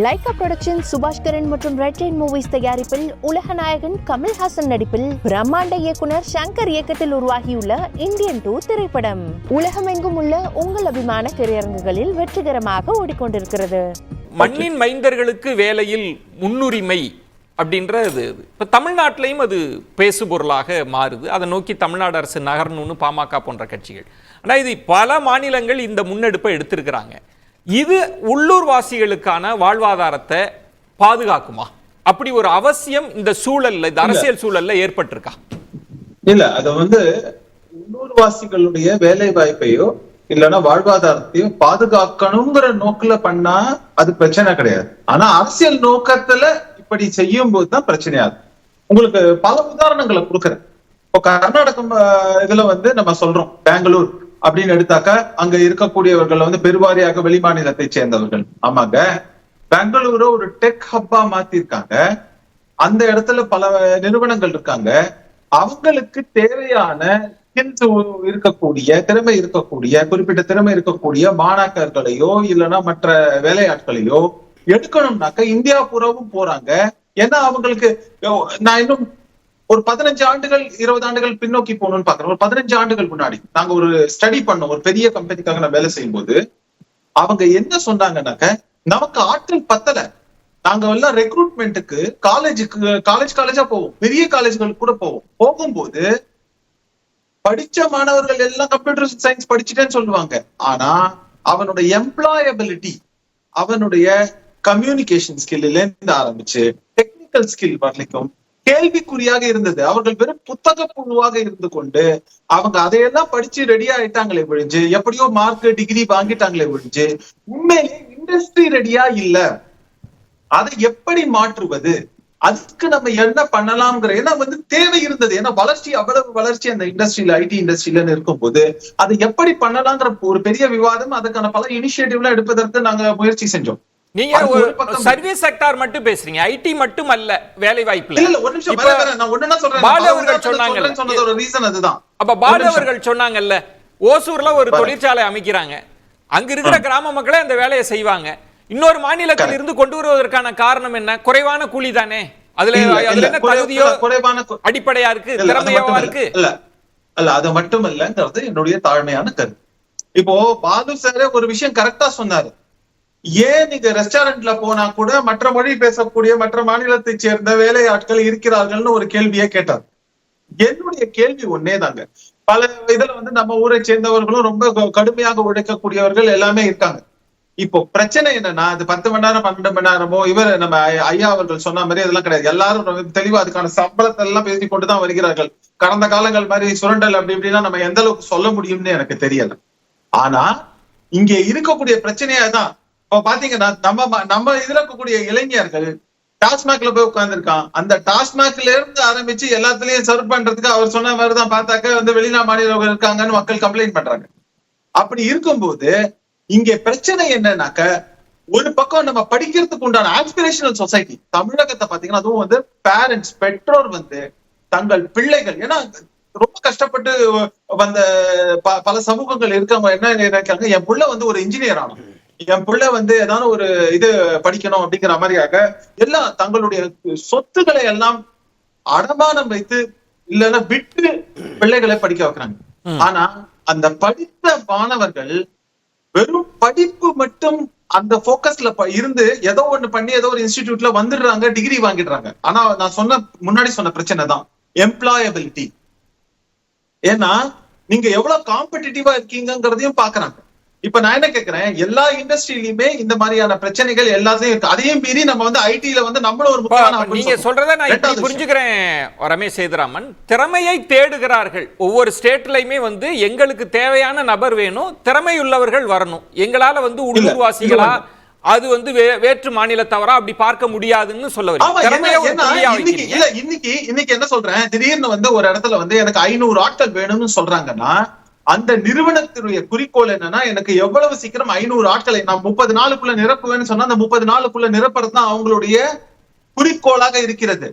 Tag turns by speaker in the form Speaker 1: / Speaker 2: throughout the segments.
Speaker 1: Lyca production Subaskaran மற்றும் red rain movies தயாரிப்பில் உலக நாயகன் கமல்ஹாசன் நடிப்பில் பிரம்மாண்ட இயக்குனர் சங்கர் இயக்கத்தில் உருவாகியுள்ள இந்தியன் 2 திரைப்படம் உலகமெங்கும் உள்ள உங்கள் அபிமான திரையரங்குகளில் வெற்றிகரமாக ஓடிக்கொண்டிருக்கிறது.
Speaker 2: மண்ணின் மைந்தர்களுக்கு வேலையில் முன்னுரிமை அப்படின்றது இப்போ தமிழ்நாட்டிலையும் அது பேசுபொருளாக மாறுது. அதை நோக்கி தமிழ்நாடு அரசு நகரணும்னு பாமக போன்ற கட்சிகள். ஆனால் இது பல மாநிலங்கள் இந்த முன்னெடுப்பை எடுத்திருக்கிறாங்க. இது உள்ளூர் வாசிகளுக்கான வாழ்வாதாரத்தை பாதுகாக்குமா? அப்படி ஒரு அவசியம் இந்த சூழல்ல, இந்த அரசியல் சூழல்ல ஏற்பட்டிருக்கா?
Speaker 3: இல்ல, அது உள்ளூர் வாசிகளுடைய வேலை வாய்ப்பையோ இல்லைன்னா வாழ்வாதாரத்தையோ பாதுகாக்கணுங்கிற நோக்கில பண்ணா அது பிரச்சனை கிடையாது. ஆனா அரசியல் நோக்கத்துல இப்படி செய்யும் போதுதான் பிரச்சனையாகும். உங்களுக்கு பல உதாரணங்களை கொடுக்குறேன். இப்போ கர்நாடகம் இதுல நம்ம சொல்றோம் பெங்களூர் அப்படின்னு எடுத்தாக்கா அங்க இருக்கக்கூடியவர்கள் பெருவாரியாக வெளி மாநிலத்தை சேர்ந்தவர்கள். ஆமாங்க, பெங்களூரை ஒரு டெக் ஹப்பா மாத்திருக்காங்க. அந்த இடத்துல பல நிறுவனங்கள் இருக்காங்க. அவங்களுக்கு தேவையான திறமை இருக்கக்கூடிய குறிப்பிட்ட திறமை இருக்கக்கூடிய மாணாக்கர்களையோ இல்லைன்னா மற்ற வேலையாட்களையோ எடுக்கணும்னாக்க இந்தியா பூராவும் போறாங்க. ஏன்னா அவங்களுக்கு நான் இன்னும் ஒரு 15 ஆண்டுகள் 20 ஆண்டுகள் பின்னோக்கி போகணும்னு பாக்குறோம். ஒரு 15 ஆண்டுகள் முன்னாடி நாங்க ஒரு ஸ்டடி பண்ணோம். ஒரு பெரிய கம்பெனிக்காக நான் வேலை செய்யும் போது அவங்க என்ன சொன்னாங்கன்னாக்க, நமக்கு ஆட்கள் பத்தல, நாங்க எல்லாம் ரெக்ரூட்மெண்ட்டுக்கு காலேஜா போவோம், பெரிய காலேஜ்களுக்கு கூட போவோம். போகும்போது படிச்ச மாணவர்கள் எல்லாம் கம்ப்யூட்டர் சயின்ஸ் படிச்சுட்டேன்னு சொல்லுவாங்க. ஆனா அவனுடைய எம்ப்ளாயபிலிட்டி, அவனுடைய கம்யூனிகேஷன் ஸ்கில்ல இருந்து ஆரம்பிச்சு டெக்னிக்கல் ஸ்கில் வரைக்கும் கேள்விக்குறியாக இருந்தது. அவர்கள் வெறும் புத்தக புழுவாக இருந்து கொண்டு அவங்க அதையெல்லாம் படிச்சு ரெடி ஆயிட்டாங்களே ஒழிஞ்சு, எப்படியோ மார்க் டிகிரி வாங்கிட்டாங்களே ஒழிஞ்சு, உண்மையிலே இண்டஸ்ட்ரி ரெடியா இல்ல. அதை எப்படி மாற்றுவது, அதுக்கு நம்ம என்ன பண்ணலாம்ங்கிற ஏன்னா தேவை இருந்தது. ஏன்னா அவ்வளவு வளர்ச்சி அந்த இண்டஸ்ட்ரியில, ஐடி இண்டஸ்ட்ரியில இருக்கும் போது அதை எப்படி பண்ணலாங்கிற ஒரு பெரிய விவாதம், அதுக்கான பல இனிஷியேட்டிவ்லாம் எடுப்பதற்கு நாங்க முயற்சி செஞ்சோம்.
Speaker 2: நீங்க சர்வீஸ் செக்டார் மட்டும் பேசுறீங்க, ஐடி மட்டும் அல்ல வேலை வாய்ப்புல.
Speaker 3: இல்ல, ஒரு நிமிஷம் நான் ஒண்ணா சொல்றேன்.
Speaker 2: பாலு அவர்கள் சொன்னாங்க,
Speaker 3: சொன்னது ஒரு ரீசன் அதுதான்.
Speaker 2: அப்ப பாலு அவர்கள் சொன்னாங்கல்ல, ஓசூர்ல ஒரு தொழிற்சாலை அமைக்கிறாங்க, அங்க இருக்கிற கிராம மக்களே அந்த வேலையை செய்வாங்க. இன்னொரு மாநிலத்தில் இருந்து கொண்டு வருவதற்கான காரணம் என்ன? குறைவான கூலி தானே. அதுல என்ன தகுதியோ குறைவான அடிப்படையா இருக்கு, திறமையாவா இருக்கு?
Speaker 3: இல்ல, அது மட்டும் இல்லங்கிறது என்னுடைய தாழ்மையான கருத்து. இப்போ பாலு சார் ஒரு விஷயம் கரெக்டா சொன்னாரு. ஏன் நீங்க ரெஸ்டாரண்ட்ல போனா கூட மற்ற மொழி பேசக்கூடிய மற்ற மாநிலத்தை சேர்ந்த வேலையாட்கள் இருக்கிறார்கள்னு ஒரு கேள்வியே கேட்டார். என்னுடைய கேள்வி ஒன்னே தாங்க. பல இதுல நம்ம ஊரை சேர்ந்தவர்களும் ரொம்ப கடுமையாக உழைக்கக்கூடியவர்கள் எல்லாமே இருக்காங்க. இப்போ பிரச்சனை என்னன்னா, அது 10 மணி நேரம் 12 மணி நேரமோ நம்ம ஐயா அவர்கள் சொன்ன மாதிரி அதெல்லாம் கிடையாது. எல்லாரும் தெளிவா அதுக்கான சம்பளத்தை எல்லாம் பேசி கொண்டுதான் வருகிறார்கள். கடந்த காலங்கள் மாதிரி சுரண்டல் அப்படி இப்படின்னா நம்ம எந்த அளவுக்கு சொல்ல முடியும்னு எனக்கு தெரியல. ஆனா இங்க இருக்கக்கூடிய பிரச்சனையா தான் இப்ப பாத்தீங்கன்னா, நம்ம இதுல இருக்கக்கூடிய இளைஞர்கள் டாஸ்மாக்ல போய் உட்கார்ந்துருக்கான். அந்த டாஸ்மாக்ல இருந்து ஆரம்பிச்சு எல்லாத்துலயும் சர்வ் பண்றதுக்கு அவர் சொன்ன மாதிரிதான் பார்த்தாக்க வெளிநா மாநிலங்கள் இருக்காங்கன்னு மக்கள் கம்ப்ளைண்ட் பண்றாங்க. அப்படி இருக்கும்போது இங்க பிரச்சனை என்னன்னாக்க, ஒரு பக்கம் நம்ம படிக்கிறதுக்கு உண்டான ஆஸ்பிரேஷனல் சொசைட்டி தமிழகத்தை பாத்தீங்கன்னா, அதுவும் பேரண்ட்ஸ் பெற்றோர் தங்கள் பிள்ளைகள், ஏன்னா ரொம்ப கஷ்டப்பட்டு வந்த பல சமூகங்கள் இருக்கவங்க என்ன நினைக்கிறாங்க, என் புள்ள ஒரு இன்ஜினியர் ஆகணும், என் பிள்ளை ஏதாவது ஒரு இது படிக்கணும் அப்படிங்கிற மாதிரியாக எல்லாம் தங்களுடைய சொத்துக்களை எல்லாம் அடமானம் வைத்து இல்லைன்னா விட்டு பிள்ளைகளை படிக்க வைக்கிறாங்க. ஆனா அந்த படித்த மாணவர்கள் வெறும் படிப்பு மட்டும் அந்த போக்கஸ்ல இருந்து ஏதோ ஒண்ணு பண்ணி ஏதோ ஒரு இன்ஸ்டிடியூட்ல வந்துடுறாங்க, டிகிரி வாங்கிடுறாங்க. ஆனா நான் முன்னாடி சொன்ன பிரச்சனை தான் எம்ப்ளாயபிலிட்டி. ஏன்னா நீங்க எவ்வளவு காம்படிட்டிவா இருக்கீங்கிறதையும் பாக்குறாங்க. இப்ப நான் என்ன கேக்குறேன், எல்லா இண்டஸ்ட்ரியிலுமே இந்த மாதிரியான பிரச்சனைகள் எல்லாத்தையும் இருக்கு. அதையும் மீறி நம்ம ஐடில நம்மளும் ஒரு முக்கியமான,
Speaker 2: நீங்க சொல்றத நான் இப்படி புரிஞ்சுக்கிறேன் ரமேஷ் சேதுராமன். திறமையை தேடுகிறார்கள். ஒவ்வொரு ஸ்டேட்லயுமே எங்களுக்கு தேவையான நபர் வேணும், திறமை உள்ளவர்கள் வரணும். எங்களால உள்ளூர்வாசிகளா அது வேற்று மாநிலத்தவரா அப்படி பார்க்க முடியாதுன்னு சொல்ல
Speaker 3: வரீங்க. இன்னைக்கு என்ன சொல்றேன், திடீர்னு ஒரு இடத்துல எனக்கு 500 ஆட்கள் வேணும்னு சொல்றாங்கன்னா, அந்த நிறுவனத்தினுடைய குறிக்கோள் என்னன்னா, எனக்கு எவ்வளவு சீக்கிரம் 500 ஆட்களை நான் 30 நாளுக்குள்ள நிரப்புவேன்னு சொன்னா அந்த 30 நாளுக்குள்ள நிரப்புறது தான் அவங்களுடைய குறிக்கோளாக இருக்கிறது.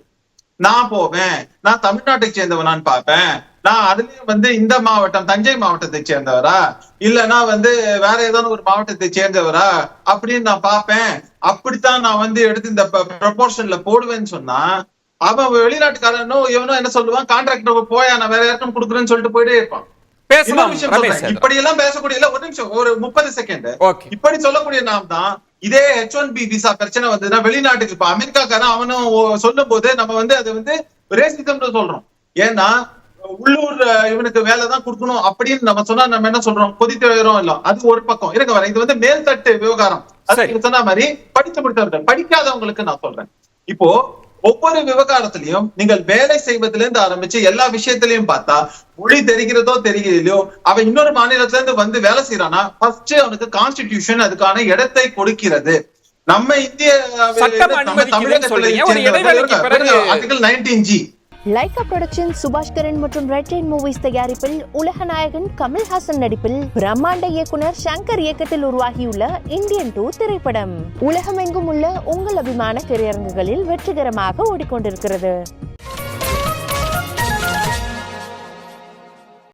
Speaker 3: நான் போவேன், நான் தமிழ்நாட்டை சேர்ந்தவனான்னு பார்ப்பேன், நான் அதுலயும் இந்த மாவட்டம் தஞ்சை மாவட்டத்தை சேர்ந்தவரா இல்லைன்னா வேற ஏதாவது ஒரு மாவட்டத்தை சேர்ந்தவரா அப்படின்னு நான் பார்ப்பேன். அப்படித்தான் நான் எடுத்து இந்த ப்ரொபோர்ஷன்ல போடுவேன்னு சொன்னா அவன் வெளிநாட்டுக்காரனோ இவனோ என்ன சொல்லுவான், கான்ட்ராக்டர் போயா நான் வேற யாருக்கும் கொடுக்குறேன்னு சொல்லிட்டு போயிட்டே இருப்பான். இப்படி எல்லாம் பேசக்கூடிய ஒரு நிமிஷம், ஒரு 30 செகண்ட் இப்படி சொல்லக்கூடிய நாம் தான் இதே H1B விசா பிரச்சனை வந்ததுன்னா வெளிநாட்டுக்கு இப்ப அமெரிக்காக்காரன் அவனும் சொல்லும் போது நம்ம அது ரேசிசம்னு சொல்றோம். ஏன்னா உள்ளூர் இவனுக்கு வேலைதான் கொடுக்கணும் அப்படின்னு நம்ம சொன்னா நம்ம என்ன சொல்றோம், கொதித்து வரோம். இல்ல அது ஒரு பக்கம் இருக்க வர, இது மேல்தட்டு விவகாரம். அது சொன்ன மாதிரி படித்து முடித்தவர்கள், படிக்காதவங்களுக்கு நான் சொல்றேன். இப்போ ஒவ்வொரு விவகாரத்திலையும் நீங்கள் வேலை செய்வதில இருந்து ஆரம்பிச்சு எல்லா விஷயத்திலையும் பார்த்தா மொழி தெரிகிறதோ தெரியலையோ அவன் இன்னொரு மாநிலத்துல இருந்து வேலை செய்யறானா ஃபர்ஸ்ட் அவனுக்கு கான்ஸ்டிடியூஷன் அதுக்கான இடத்தை கொடுக்கிறது. நம்ம இந்திய article 19G.
Speaker 1: Lyca production Subaskaran மற்றும் ரெட் ரெயின் மூவிஸ் தயாரிப்பில் உலகநாயகன் கமல்ஹாசன் நடிப்பில் பிரம்மாண்ட இயக்குனர் சங்கர் இயக்கத்தில் உருவாகியுள்ள இந்தியன் 2 திரைப்படம் உலகமெங்கும் உள்ள உங்கள் அபிமான திரையரங்குகளில் வெற்றிகரமாக ஓடிக்கொண்டிருக்கிறது.